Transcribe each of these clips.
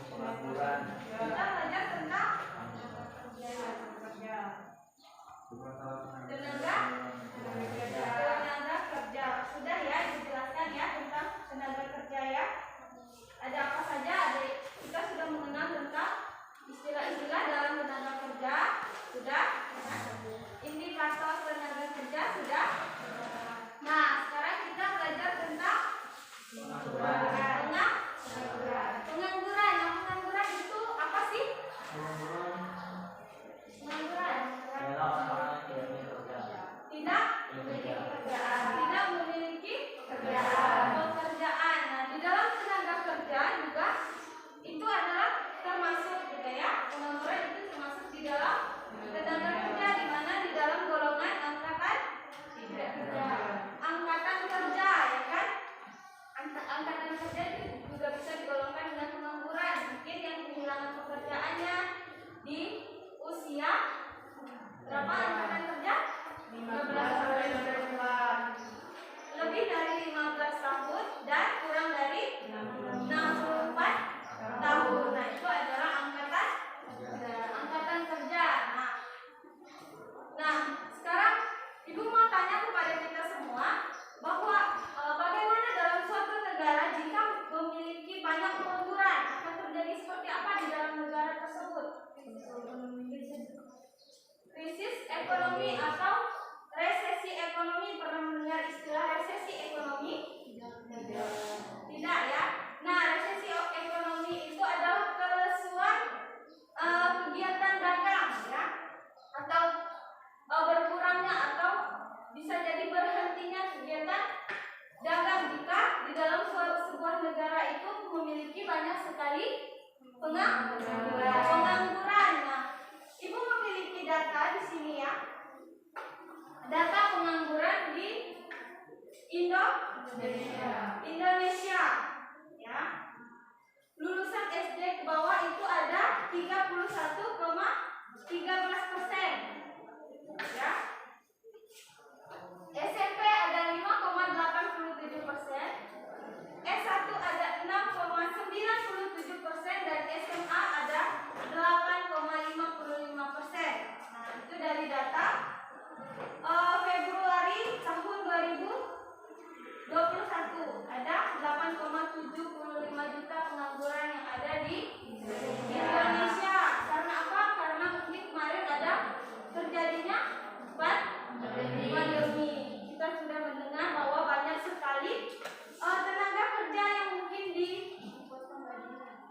Pengangguran. Kita belajar tentang tenaga kerja. Sudah ya dijelaskan ya tentang tenaga kerja ya. Ada apa saja? Kita sudah mengenal tentang istilah-istilah dalam tenaga kerja. Sudah. Indikator tenaga kerja sudah. Nah, sekarang kita belajar tentang pengangguran. Pengangguran itu apa sih? Pengangguran tidak memiliki pekerjaan. Nah, di dalam tenaga kerja juga itu adalah termasuk gitu ya. Pengangguran itu termasuk di dalam tenaga kerja, di mana di dalam golongan angkatan kerja ya kan. Angkatan kerja juga bisa digolongkan dengan pengangguran. Mungkin yang kehilangan pekerjaannya di usia berapa angkatan kerja? 15 sampai 24. Lebih dari 15 tahun dan kurang dari 64 tahun. Nah, itu adalah angkatan kerja. Nah, sekarang Ibu mau tanya kepada kita semua bahwa bagaimana dalam suatu negara jika memiliki banyak pengangguran akan terjadi seperti apa di dalam negara tersebut? Krisis ekonomi atau resesi ekonomi. Pernah mendengar istilah resesi ekonomi? Tidak ya. Nah, resesi ekonomi itu adalah kelesuan kegiatan dagang ya, atau berkurangnya atau bisa jadi berhentinya kegiatan dagang jika di dalam sebuah negara itu memiliki banyak sekali pengangguran. Nah, Ibu memiliki data di sini ya. Data pengangguran di Indonesia ya. Lulusan SD ke bawah itu ada 31,13% ya. SMP ada 5,87%, S1 ada 6,97% dan SMA ada 8,55%. Nah, itu dari data Februari tahun 2021 ada 8,75 juta pengangguran yang ada di Indonesia. Karena apa? Karena mungkin kemarin ada terjadinya pandemi. Kita sudah mendengar bahwa banyak sekali tenaga kerja yang mungkin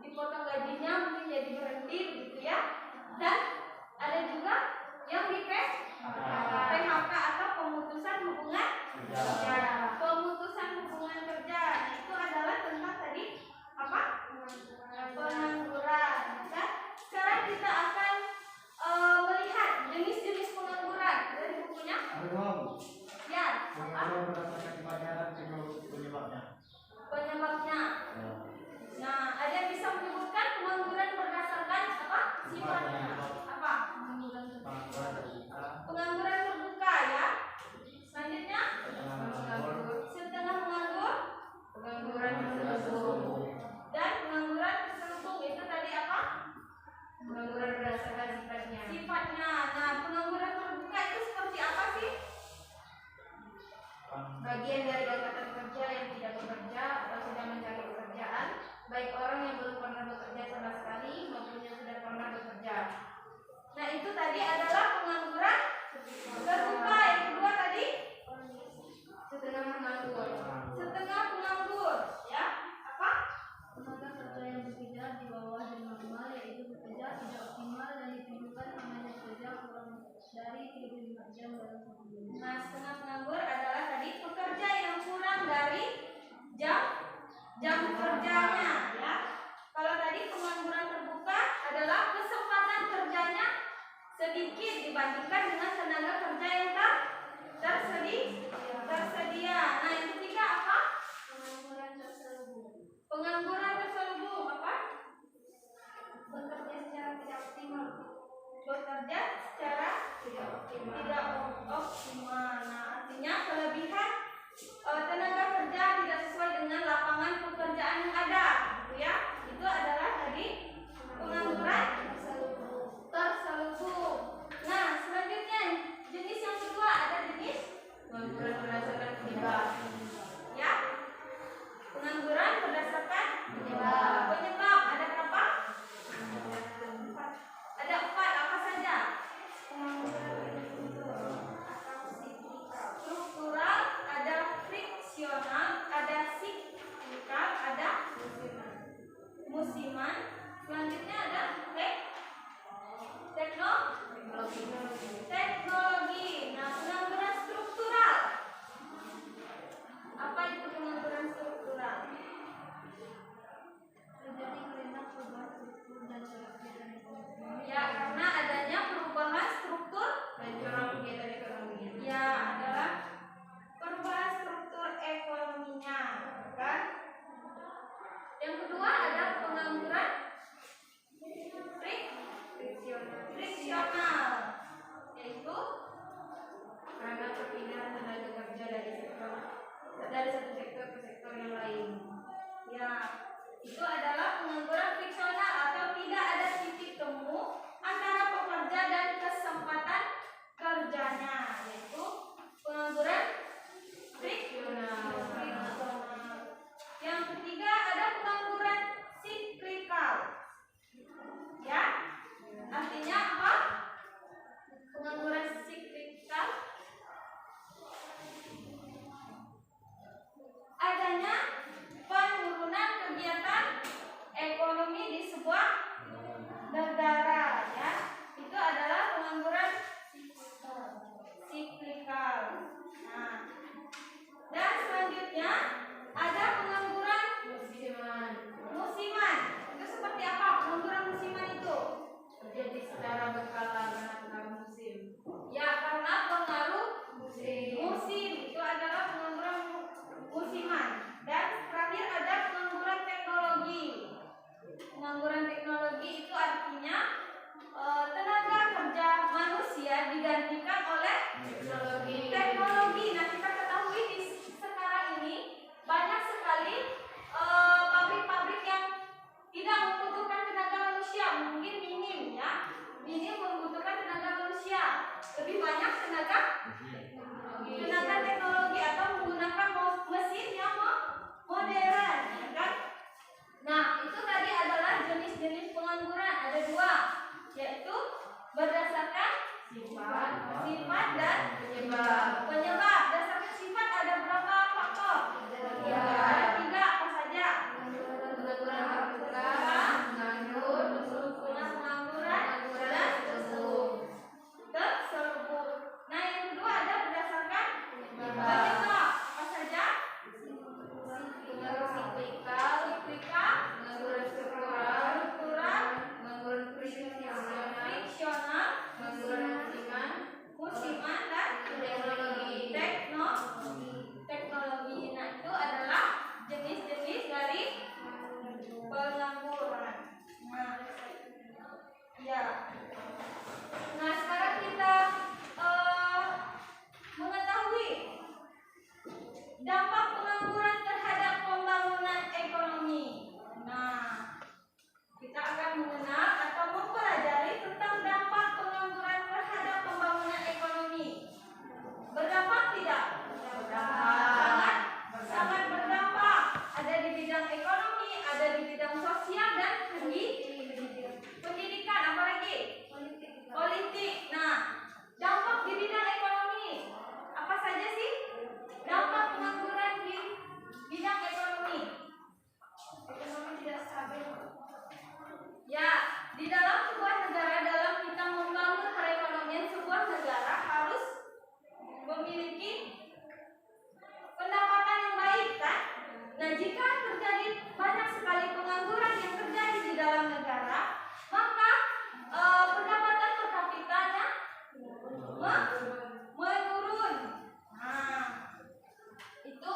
dipotong gajinya, mungkin jadi berhenti gitu ya. Dan ada juga yang di PHK atau pemutusan hubungan kerja. Nah, itu adalah tentang tadi apa? Pengangguran. Nah, sekarang kita akan melihat jenis-jenis pengangguran. Ada di bukunya? Ya. Penyebabnya. Nah, ada yang bisa menyebutkan pengangguran berdasarkan apa? Sifatnya. Apa? Pengangguran terbuka ya. Selanjutnya setengah menganggur, pengangguran terselubung. Dan pengangguran terselubung itu tadi apa? Pengangguran berdasarkan sifatnya. Nah, pengangguran terbuka itu seperti apa sih? Bagian dari angkatan kerja yang tidak bekerja atau sedang mencari pekerjaan, baik orang yang belum pernah bekerja sama sekali maupun yang sudah pernah bekerja. Nah, itu tadi adalah pengangguran terbuka. Yang kedua tadi setengah menganggur. Setengah menganggur, ya. Apa? Tenaga kerja yang bekerja di bawah jam normal, yaitu bekerja tidak optimal dan ditentukan namanya bekerja kurang dari 35 jam dalam seminggu. Nah, setengah menganggur adalah tadi pekerja yang kurang dari jam kerjanya, ya. Kalau tadi pengangguran terbuka adalah kesempatan kerjanya sedikit dibandingkan dengan tenaga kerja yang tersedia. musiman. Selanjutnya ada teknologi. Nah, pengangguran struktural. Apa itu pengangguran struktural? Terjadi karena perubahan struktur dan cara kegiatan ekonomi. Ya, karena adanya perubahan struktur dan cara kegiatan ekonominya. Ya, adalah perubahan struktur ekonominya, kan? Yang kedua ada pengangguran friksional, yaitu karena perpindahan tenaga kerja dari satu sektor ke sektor yang lain. Ya, itu adalah pengangguran friksional atau tidak ada titik temu antara pekerja dan kesempatan kerjanya, yaitu pengangguran friksional. Yang ketiga ada pengangguran siklikal. Ya, artinya apa? Pengangguran siklikal adanya penurunan kegiatan ekonomi di sebuah negara, ya. Itu adalah pengangguran siklikal. Nah, dan selanjutnya ada pengangguran musiman. Itu seperti apa pengangguran musiman itu? Terjadi secara berkala karena pengaruh musim. Ya, karena pengaruh musim itu adalah pengangguran musiman. Dan terakhir ada pengangguran teknologi. Pengangguran teknologi itu artinya tenaga kerja manusia digantikan oleh teknologi. Nah, kita ketahui di sekarang ini banyak sekali pabrik-pabrik yang tidak membutuhkan tenaga manusia, mungkin minim, ya. Minim membutuhkan tenaga manusia. Lebih banyak tenaga teknologi atau menggunakan mesin yang modern, ya kan? Nah, itu tadi adalah jenis-jenis pengangguran. Ada dua, yaitu berdasarkan sifat dan penyebab. Berdasarkan sifat ada berapa faktor? Ada tiga. Apa saja? Pengangguran terselubung. Nah, yang kedua ada berdasarkan penyebab. Apa saja? Siklikal, pengangguran struktural, pengangguran friksional, pengangguran musiman, dan teknologi. Nah, itu adalah jenis-jenis dari pengangguran. Nah, ya. Nah, sekarang kita mengetahui dampak pengangguran terhadap pembangunan ekonomi. Nah, kita akan mengenal atau mempelajari tentang dampak pengangguran terhadap pembangunan ekonomi. Berdampak tidak? Sangat berdampak. Ada di bidang ekonomi, ada di bidang sosial, dan di pendidikan. Apalagi? Politik. Nah, dampak di bidang ekonomi apa saja sih? Dampak pengangguran di bidang ekonomi. Ekonomi tidak stabil. Ya, di dalam sebuah negara, dalam kita membangun perekonomian sebuah negara harus memiliki pendapatan yang baik, kan? Nah, jika terjadi banyak sekali pengangguran yang terjadi di dalam negara, maka pendapatan per kapitanya menurun. Nah, itu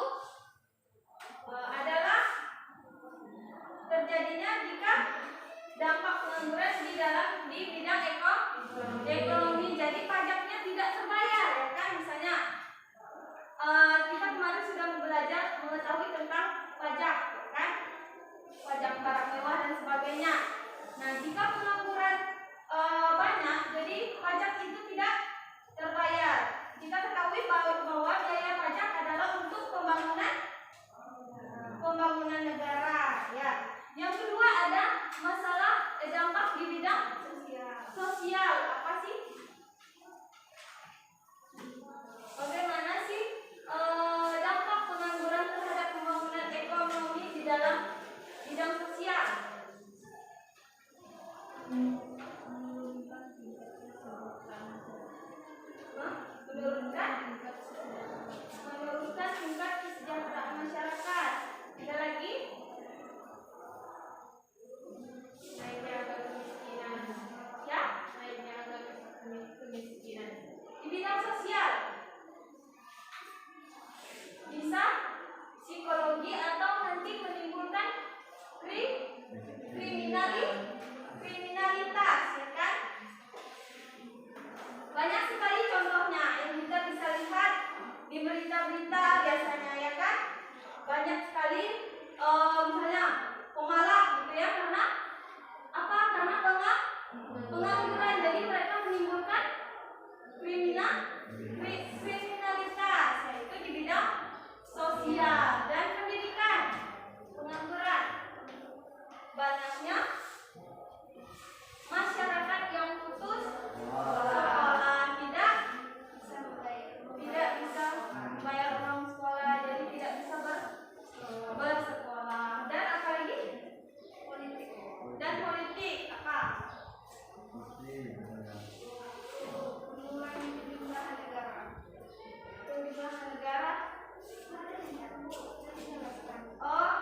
adalah terjadinya jika dampak pengangguran di bidang ekonomi. Jadi pajaknya tidak terbayar, ya kan? Misalnya kita kemarin sudah belajar mengetahui tentang pajak, ya kan? Pajak barang mewah dan sebagainya. Nah, jika pengangguran banyak, jadi pajak itu tidak terbayar. Kita ketahui bahwa biaya pajak adalah untuk pembangunan negara, ya. Yang kedua ada masalah dampak di bidang sosial. Apa sih? Bagaimana sih dampak pengangguran terhadap pembangunan ekonomi di dalam bidang sosial? sosial dan pendidikan. Pengangguran. Banyaknya masyarakat yang putus sekolah, tidak bisa membayar uang sekolah, jadi tidak bisa bersekolah. Dan apa lagi? Politik apa? Mengurangi kejumlahan negara. Oh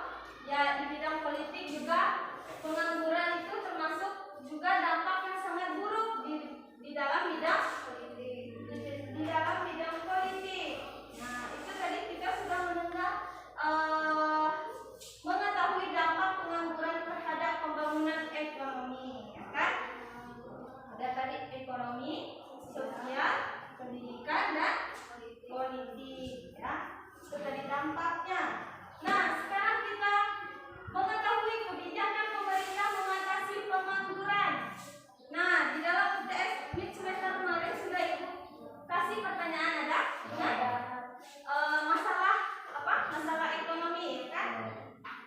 ya, di bidang politik juga pengangguran itu termasuk juga dampak yang sangat buruk di dalam bidang politik. Nah, itu tadi kita sudah mendengar mengetahui dampak pengangguran terhadap pembangunan ekonomi, ya kan? Ada tadi ekonomi, sosial, pendidikan dan politik, ya. Itu tadi dampaknya. Nah, sekarang kita mengetahui kebijakan pemerintah mengatasi pengangguran. Nah, di dalam UTS mid semester kemarin sudah Ibu kasih pertanyaan, ada? Masalah apa? Masalah ekonomi, ya kan?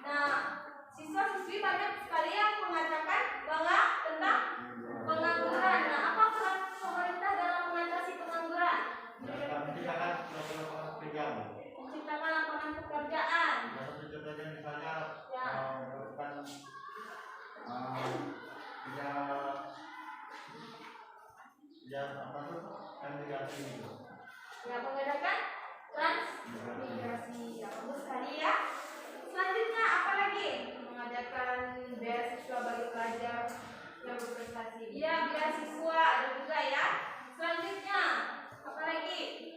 Nah, siswa-siswi banyak sekali yang mengatakan bahwa tentang pengangguran. Nah, apa peran pemerintah dalam mengatasi pengangguran? Menciptakan lapangan pekerjaan. Misalnya Ya. melakukan apa tuh kandidasi itu. Ya, mengadakan transmigrasi. Ya, bagus sekali ya. Selanjutnya apa lagi? Mengadakan beasiswa bagi pelajar yang berprestasi. Iya, beasiswa ada juga ya. Selanjutnya apa lagi?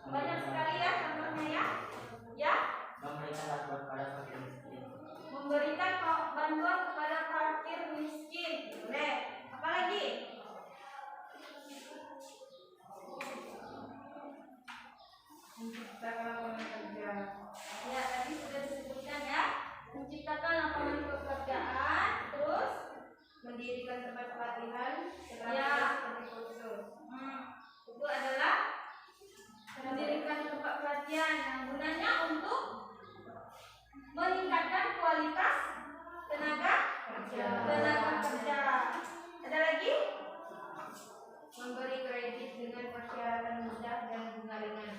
Banyak sekali ya contohnya ya. Ya. Memberikan bantuan kepada fakir miskin. Boleh. Apa lagi? Menciptakan lapangan kerja. Ya, tadi sudah disebutkan ya. Menciptakan lapangan pekerjaan, terus mendirikan tempat pelatihan, ya, seperti kursus. Itu adalah mendirikan tempat pelatihan yang gunanya untuk meningkatkan kualitas tenaga kerja. Ada lagi? Memberi kredit dengan persyaratan mudah dan bunga ringan.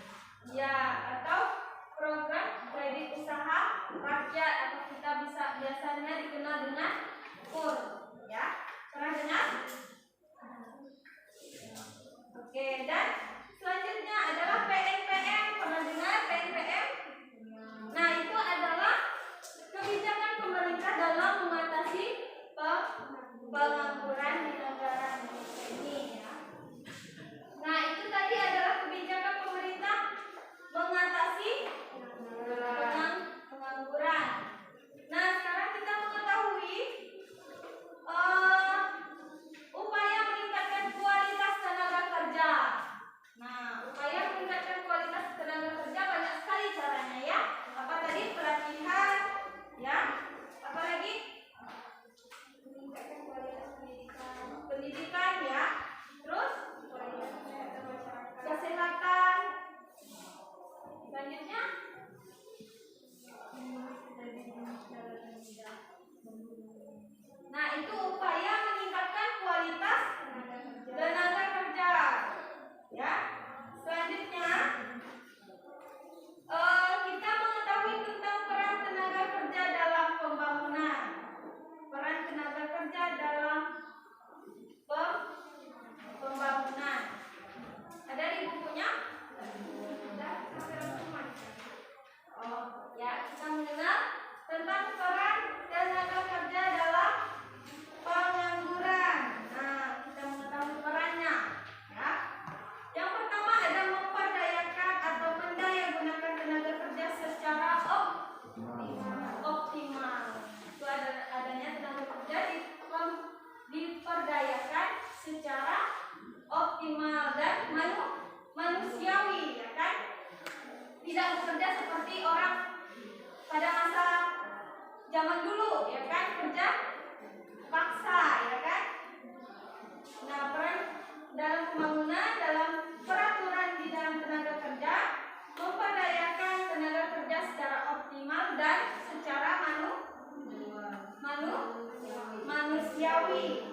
Ya, atau program kredit usaha rakyat atau kita bisa biasanya dikenal dengan KUR. Ya, pernah dengar? Oke, dan selanjutnya adalah PNPM. Pernah dengar PNPM? Nah, itu adalah kebijakan pemerintah dalam mengatasi pengangguran di negara Indonesia ini, ya. Nah, itu tadi adalah kebijakan pemerintah mengatasi pengangguran. Nah, sekarang kita mengetahui upaya meningkatkan kualitas tenaga kerja. Nah, upaya meningkatkan kualitas tenaga kerja banyak sekali caranya ya. Apa tadi? Pelatihan, ya. Apa lagi? Meningkatkan kualitas pendidikan, ya. Terus kesehatan. Selanjutnya nah, itu upaya meningkatkan kualitas tenaga kerja, ya. Selanjutnya kita mengetahui tentang peran tenaga kerja dalam pembangunan. Peran tenaga kerja dalam pembangunan. Ada di bukunya? Oh, ya, kita mengenal tentang peran tenaga kerja dalam pengangguran. Nah, kita mengetahui perannya, ya. Yang pertama ada memperdayakan atau mendayagunakan tenaga kerja secara optimal. Itu adanya tenaga kerja diperdayakan secara optimal dan manusiawi, ya kan? Tidak bekerja seperti orang pada masa zaman dulu, ya kan? Kerja paksa, ya kan? Nah, peran dalam pembangunan, dalam peraturan di dalam tenaga kerja, memperdayakan tenaga kerja manusiawi.